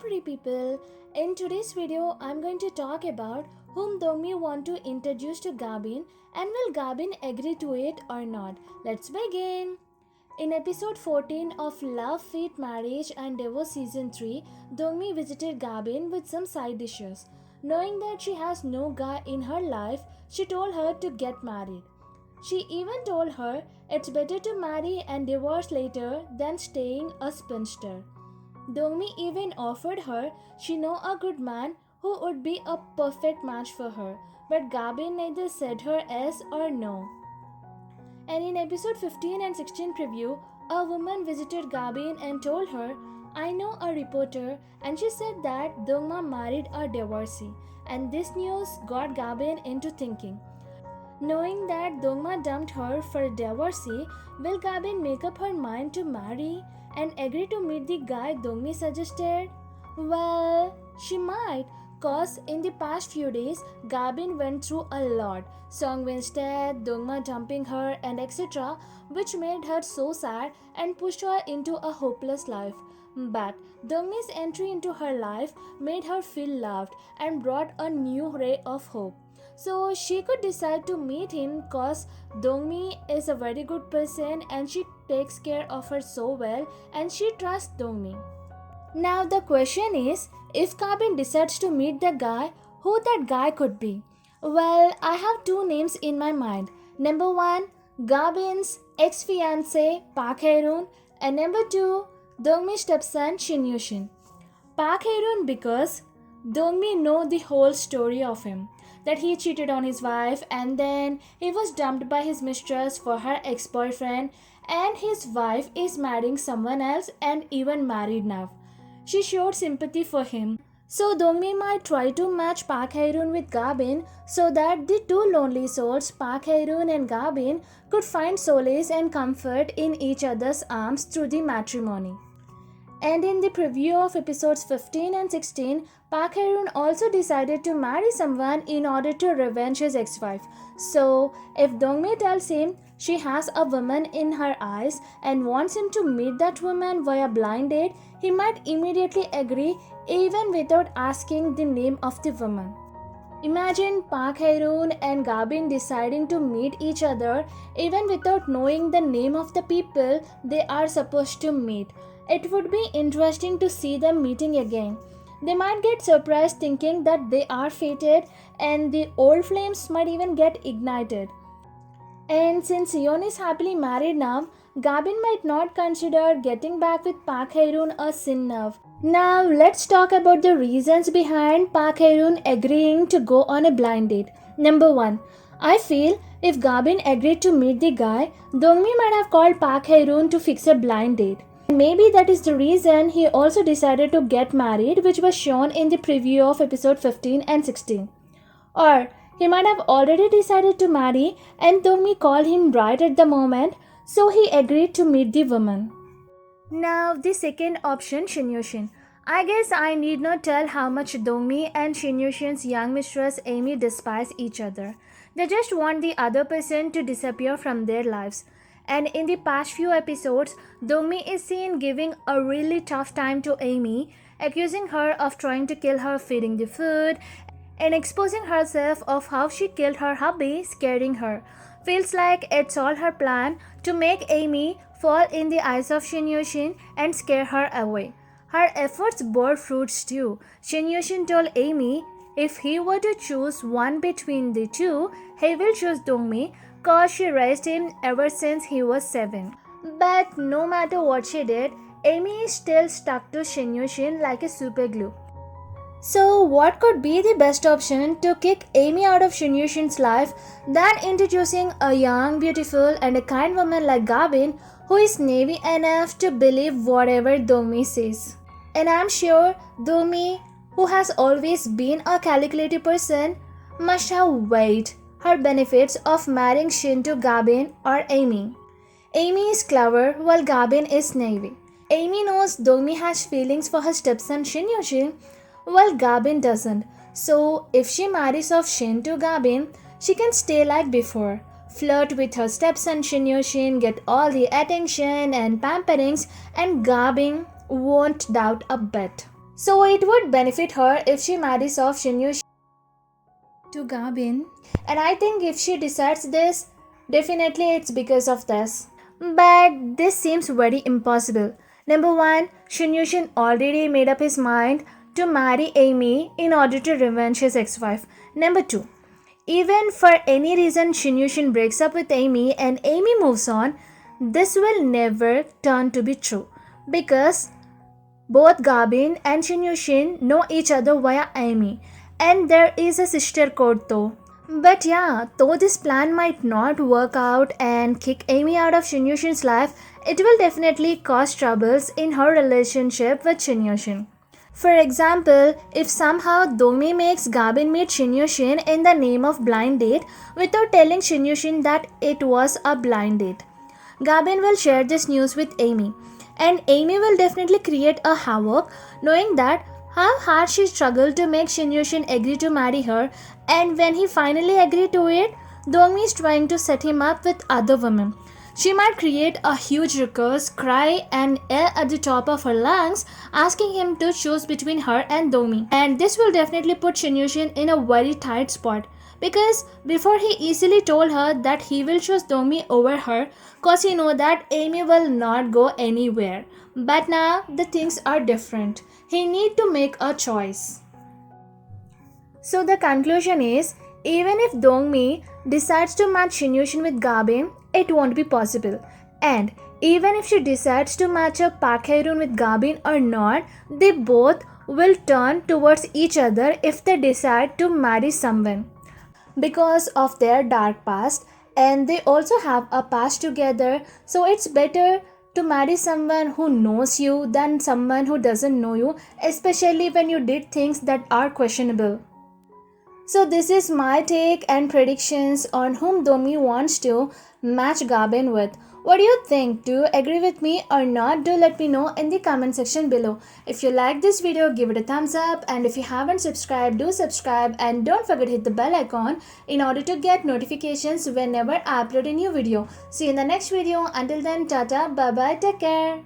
pretty people. In today's video, I'm going to talk about whom Dongmi want to introduce to Gabin and will Gabin agree to it or not. Let's begin. In episode 14 of Love, Fate, Marriage and Divorce season 3, Dongmi visited Gabin with some side dishes. Knowing that she has no guy in her life, she told her to get married. She even told her it's better to marry and divorce later than staying a spinster. Dongmi even offered her she know a good man who would be a perfect match for her, but Gabin neither said her yes or no. And in episode 15 and 16 preview, a woman visited Gabin and told her, I know a reporter, and she said that Dongma married a divorcee, and this news got Gabin into thinking. Knowing that Dongma dumped her for a divorcee, will Gabin make up her mind to marry and agree to meet the guy Dongmi suggested? Well, she might, cause in the past few days, Gabin went through a lot. Songwin's death, Dongma dumping her, and etc., which made her so sad and pushed her into a hopeless life. But Dongmi's entry into her life made her feel loved and brought a new ray of hope. So she could decide to meet him cause Dongmi is a very good person and she takes care of her so well and she trusts Dongmi. Now the question is, if Gabin decides to meet the guy, who that guy could be? Well, I have two names in my mind. Number one, Gabin's ex-fiancé Park Hae-roon, and number two, Dongmi's stepson Shin. Park Hae-roon because Dongmi know the whole story of him. That he cheated on his wife and then he was dumped by his mistress for her ex-boyfriend and his wife is marrying someone else and even married now. She showed sympathy for him. So Dongmi might try to match Park Hae-roon with Gabin so that the two lonely souls, Park Hae-roon and Gabin, could find solace and comfort in each other's arms through the matrimony. And in the preview of episodes 15 and 16, Park Hae-roon also decided to marry someone in order to revenge his ex-wife. So, if Dongmi tells him she has a woman in her eyes and wants him to meet that woman via blind date, he might immediately agree even without asking the name of the woman. Imagine Park Hae-roon and Gabin deciding to meet each other even without knowing the name of the people they are supposed to meet. It would be interesting to see them meeting again. They might get surprised thinking that they are fated and the old flames might even get ignited. And since Sahyun is happily married now, Gabin might not consider getting back with Park Hae-roon a sin now. Now let's talk about the reasons behind Park Hae-roon agreeing to go on a blind date. Number 1. I feel if Gabin agreed to meet the guy, Dongmi might have called Park Hae-roon to fix a blind date. Maybe that is the reason he also decided to get married, which was shown in the preview of episode 15 and 16. Or he might have already decided to marry and Dongmi called him right at the moment, so he agreed to meet the woman. Now the second option, Shin. I guess I need not tell how much Dongmi and Shin's young mistress Amy despise each other. They just want the other person to disappear from their lives. And in the past few episodes, Dongmi is seen giving a really tough time to Amy, accusing her of trying to kill her feeding the food, and exposing herself of how she killed her hubby, scaring her. Feels like it's all her plan to make Amy fall in the eyes of Shin and scare her away. Her efforts bore fruits too. Shin told Amy if he were to choose one between the two, he will choose Dongmi, cause she raised him ever since he was 7. But no matter what she did, Amy is still stuck to Shin like a super glue. So what could be the best option to kick Amy out of Shin's life than introducing a young, beautiful and a kind woman like Gabin who is naive enough to believe whatever Dongmi says. And I'm sure Dongmi, who has always been a calculated person, must have weighed her benefits of marrying Shin to Gabin or Amy. Amy is clever while Gabin is naive. Amy knows Dongmi has feelings for her stepson Shin while Gabin doesn't. So if she marries off Shin to Gabin, she can stay like before. Flirt with her stepson Shin, get all the attention and pamperings, and Gabin won't doubt a bit. So it would benefit her if she marries off Shin to Gabin. And I think if she decides this, definitely it's because of this. But this seems very impossible. Number one, Shin already made up his mind to marry Amy in order to revenge his ex-wife. Number two, even for any reason Shin breaks up with Amy and Amy moves on, this will never turn to be true because both Gabin and Shin know each other via Amy, and there is a sister code though. But yeah, though this plan might not work out and kick Amy out of Shin's life, it will definitely cause troubles in her relationship with Shin. For example, if somehow Domi makes Gabin meet Shin in the name of blind date without telling Shin that it was a blind date, Gabin will share this news with Amy, and Amy will definitely create a havoc knowing that how hard she struggled to make Shin agree to marry her, and when he finally agreed to it, Dongmi is trying to set him up with other women. She might create a huge ruckus, cry and yell at the top of her lungs, asking him to choose between her and Dongmi. And this will definitely put Shin in a very tight spot. Because before he easily told her that he will choose Dongmi over her, cause he know that Amy will not go anywhere. But now the things are different. He need to make a choice. So the conclusion is, even if Dongmi decides to match Shin with Gabin, it won't be possible. And even if she decides to match up Park Hae-roon with Gabin or not, they both will turn towards each other if they decide to marry someone because of their dark past, and they also have a past together, so it's better to marry someone who knows you than someone who doesn't know you, especially when you did things that are questionable. So this is my take and predictions on whom Domi wants to match Gabin with. What do you think? Do you agree with me or not? Do let me know in the comment section below. If you like this video, give it a thumbs up, and if you haven't subscribed, do subscribe, and don't forget to hit the bell icon in order to get notifications whenever I upload a new video. See you in the next video. Until then, tata, bye bye, take care.